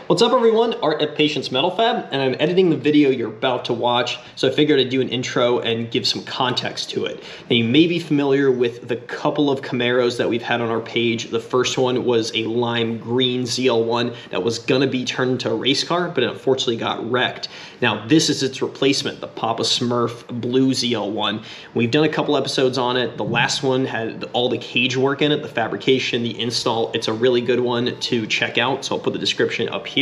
What's up everyone, Art at Patience Metal Fab, and I'm editing the video you're about to watch, so I figured I'd do an intro and give some context to it. Now you may be familiar with the couple of Camaros that we've had on our page. The first one was a lime green ZL1 that was gonna be turned into a race car, but it unfortunately got wrecked. Now this is its replacement, the Papa Smurf blue ZL1. We've done a couple episodes on it. The last one had all the cage work in it, the fabrication, the install. It's a really good one to check out, so I'll put the description up here.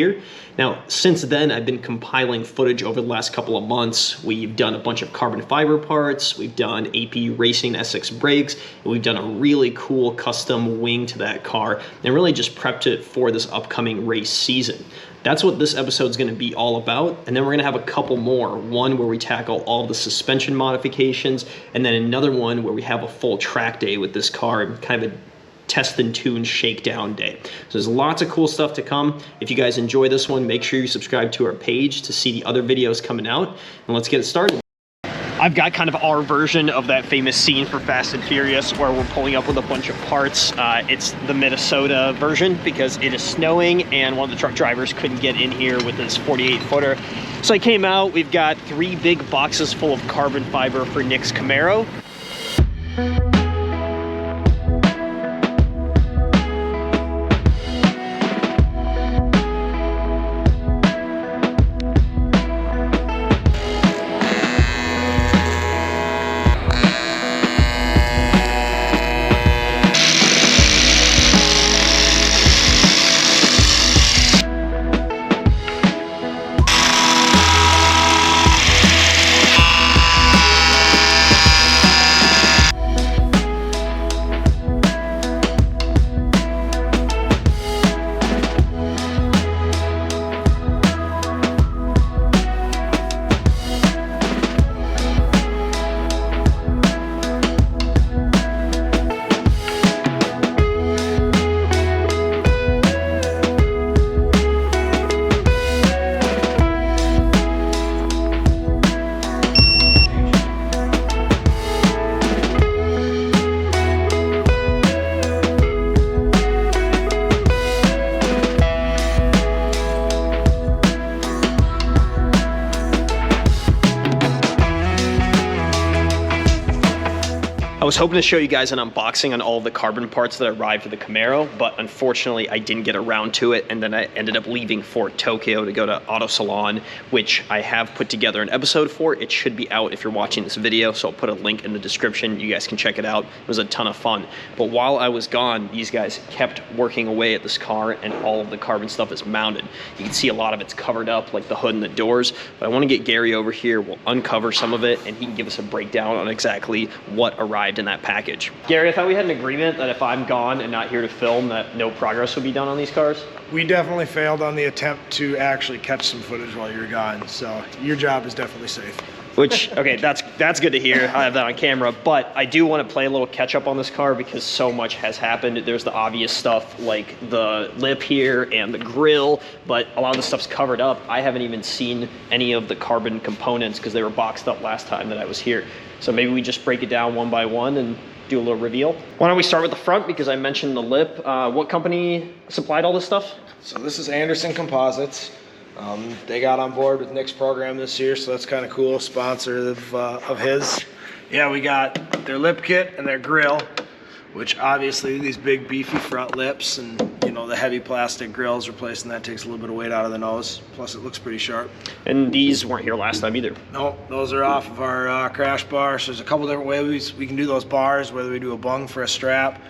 Now, since then, I've been compiling footage over the last couple of months. We've done a bunch of carbon fiber parts, we've done AP Racing SX brakes, and we've done a really cool custom wing to that car, and really just prepped it for this upcoming race season. That's what this episode's gonna be all about, and then we're gonna have a couple more. One where we tackle all the suspension modifications, and then another one where we have a full track day with this car, kind of a test and tune shakedown day. So there's lots of cool stuff to come. If you guys enjoy this one, make sure you subscribe to our page to see the other videos coming out, and let's get it started. I've got kind of our version of that famous scene for Fast and Furious where we're pulling up with a bunch of parts. It's the Minnesota version because it is snowing and one of the truck drivers couldn't get in here with his 48 footer. So I came out, we've got 3 big boxes full of carbon fiber for Nick's Camaro. I was hoping to show you guys an unboxing on all of the carbon parts that arrived for the Camaro, but unfortunately I didn't get around to it, and then I ended up leaving for Tokyo to go to Auto Salon, which I have put together an episode for. It should be out if you're watching this video, so I'll put a link in the description. You guys can check it out. It was a ton of fun. But while I was gone, these guys kept working away at this car, and all of the carbon stuff is mounted. You can see a lot of it's covered up, like the hood and the doors, but I want to get Gary over here. We'll uncover some of it, and he can give us a breakdown on exactly what arrived in that package. Gary, I thought we had an agreement that if I'm gone and not here to film, that no progress would be done on these cars? We definitely failed on the attempt to actually catch some footage while you were gone, so your job is definitely safe. Which, okay, that's good to hear. I have that on camera, but I do want to play a little catch up on this car because so much has happened. There's the obvious stuff like the lip here and the grill, but a lot of the stuff's covered up. I haven't even seen any of the carbon components because they were boxed up last time that I was here. So maybe we just break it down one by one and do a little reveal. Why don't we start with the front because I mentioned the lip. What company supplied all this stuff? So this is Anderson Composites. They got on board with Nick's program this year, so that's kind of cool, sponsor of his. Yeah, we got their lip kit and their grill, which obviously these big beefy front lips and the heavy plastic grills replacing that takes a little bit of weight out of the nose, plus it looks pretty sharp. And these weren't here last time either. No, those are off of our crash bar. So there's a couple different ways we can do those bars, whether we do a bung for a strap,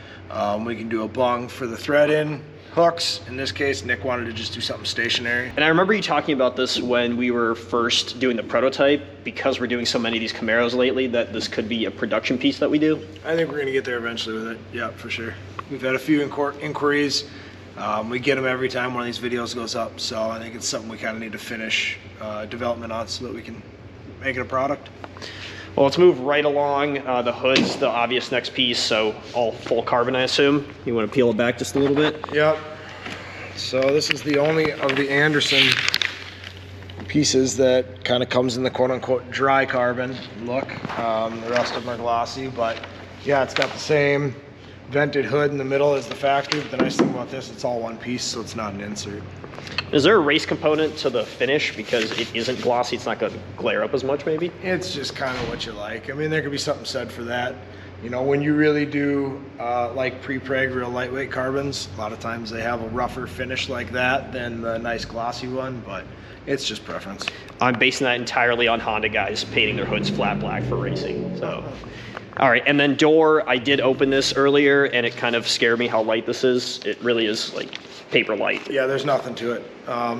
we can do a bung for the thread in hooks. In this case, Nick wanted to just do something stationary. And I remember you talking about this when we were first doing the prototype, because we're doing so many of these Camaros lately, that this could be a production piece that we do. I think we're gonna get there eventually with it. Yeah, for sure. We've had a few inquiries. We get them every time one of these videos goes up. So I think it's something we kind of need to finish development on so that we can make it a product. Well, let's move right along. The hood's the obvious next piece, so all full carbon, I assume. You want to peel it back just a little bit? Yep. So this is the only of the Anderson pieces that kind of comes in the quote-unquote dry carbon look. The rest of them are glossy, but yeah, it's got the same vented hood in the middle is the factory. But the nice thing about this, it's all one piece, so it's not an insert. Is there a race component to the finish because it isn't glossy? It's not going to glare up as much, maybe? It's just kind of what you like. I mean, there could be something said for that. You know, when you really do like pre-preg real lightweight carbons, a lot of times they have a rougher finish like that than the nice glossy one, but it's just preference. I'm basing that entirely on Honda guys painting their hoods flat black for racing. So, all right, and then door, I did open this earlier, and it kind of scared me how light this is. It really is like paper light. Yeah, there's nothing to it.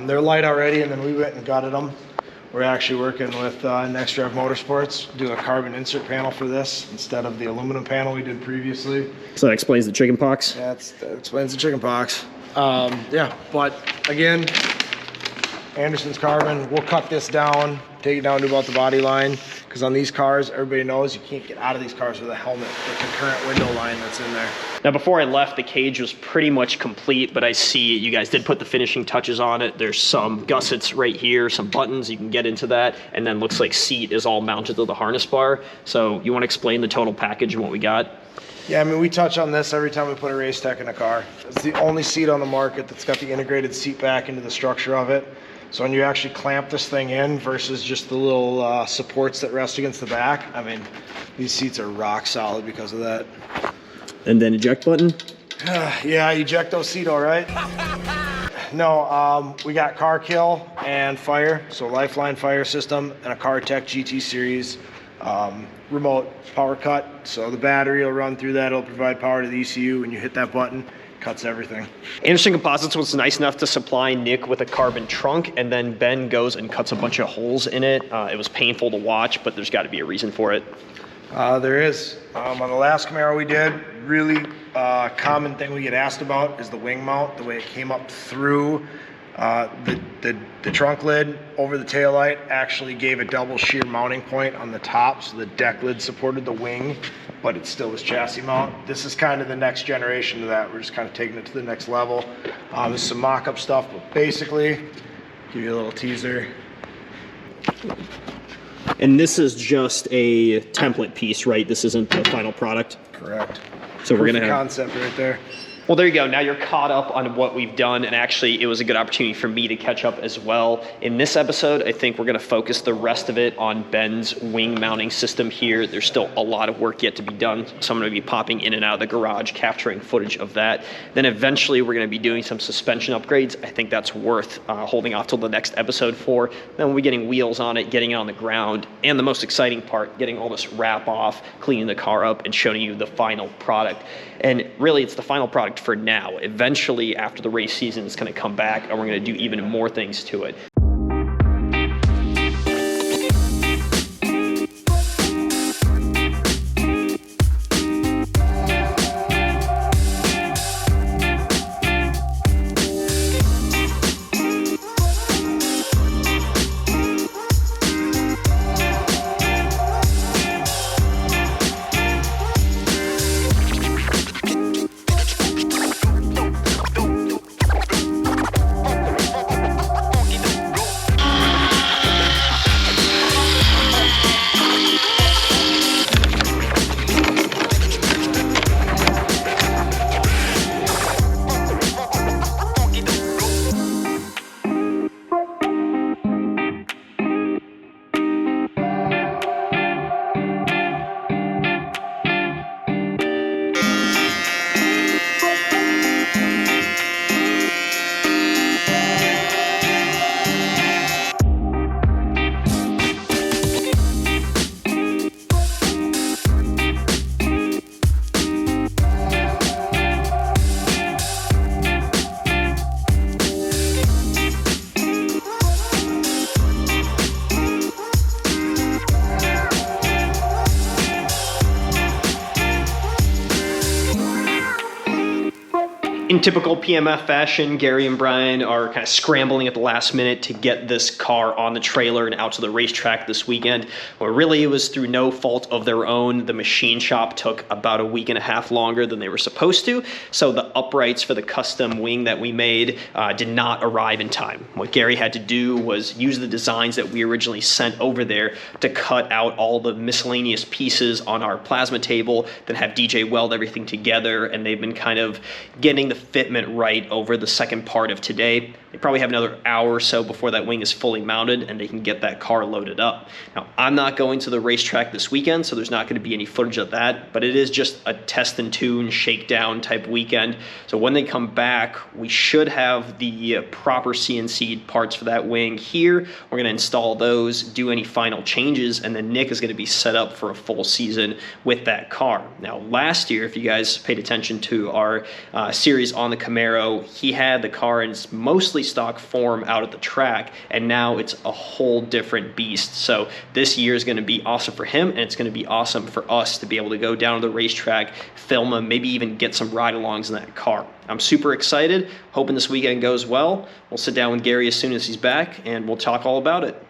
They're light already, and then we went and gutted them. We're actually working with Next Rev Motorsports, do a carbon insert panel for this instead of the aluminum panel we did previously. So that explains the chicken pox? Yeah, that explains the chicken pox. Yeah, but again, Anderson's carbon, we'll cut this down, take it down to about the body line, because on these cars, everybody knows you can't get out of these cars with a helmet with the current window line that's in there. Now, before I left, the cage was pretty much complete, but I see you guys did put the finishing touches on it. There's some gussets right here, some buttons, you can get into that, and then looks like seat is all mounted to the harness bar. So you want to explain the total package and what we got? Yeah, I mean, we touch on this every time we put a race tech in a car. It's the only seat on the market that's got the integrated seat back into the structure of it. So when you actually clamp this thing in versus just the little supports that rest against the back, I mean, these seats are rock solid because of that. And then eject button? Yeah, ejecto seat, all right. No, we got car kill and fire, so Lifeline fire system and a CarTech GT series remote power cut. So the battery will run through that, it'll provide power to the ECU. When you hit that button, cuts everything. Anderson Composites was nice enough to supply Nick with a carbon trunk, and then Ben goes and cuts a bunch of holes in it. It was painful to watch, but there's got to be a reason for it. There is. On the last Camaro we did, really common thing we get asked about is the wing mount, the way it came up through the trunk lid over the taillight actually gave a double shear mounting point on the top, so the deck lid supported the wing, but it still was chassis mount. This is kind of the next generation of that. We're just kind of taking it to the next level. There's some mock-up stuff, but basically, give you a little teaser. And this is just a template piece, right? This isn't the final product? Correct. So we're going to have concept right there. Well, there you go. Now you're caught up on what we've done, and actually it was a good opportunity for me to catch up as well. In this episode, I think we're going to focus the rest of it on Ben's wing mounting system here. There's still a lot of work yet to be done, so I'm going to be popping in and out of the garage, capturing footage of that. Then eventually we're going to be doing some suspension upgrades. I think that's worth holding off till the next episode for. Then we'll be getting wheels on it, getting it on the ground, and the most exciting part, getting all this wrap off, cleaning the car up, and showing you the final product. And really, it's the final product for now. Eventually, after the race season, it's going to come back, and we're going to do even more things to it. typical PMF fashion, Gary and Brian are kind of scrambling at the last minute to get this car on the trailer and out to the racetrack this weekend. Well, really, it was through no fault of their own. The machine shop took about a week and a half longer than they were supposed to, so the uprights for the custom wing that we made did not arrive in time. What Gary had to do was use the designs that we originally sent over there to cut out all the miscellaneous pieces on our plasma table, then have DJ weld everything together, and they've been kind of getting the fitment right over the second part of today. They probably have another hour or so before that wing is fully mounted and they can get that car loaded up. Now, I'm not going to the racetrack this weekend, so there's not going to be any footage of that, but it is just a test and tune, shakedown type weekend. So when they come back, we should have the proper CNC'd parts for that wing here. We're going to install those, do any final changes, and then Nick is going to be set up for a full season with that car. Now, last year, if you guys paid attention to our series on the Camaro, he had the car in its mostly stock form out at the track, and now it's a whole different beast. So this year is going to be awesome for him, and it's going to be awesome for us to be able to go down to the racetrack, film him, maybe even get some ride-alongs in that car. I'm super excited, hoping this weekend goes well. We'll sit down with Gary as soon as he's back, and we'll talk all about it.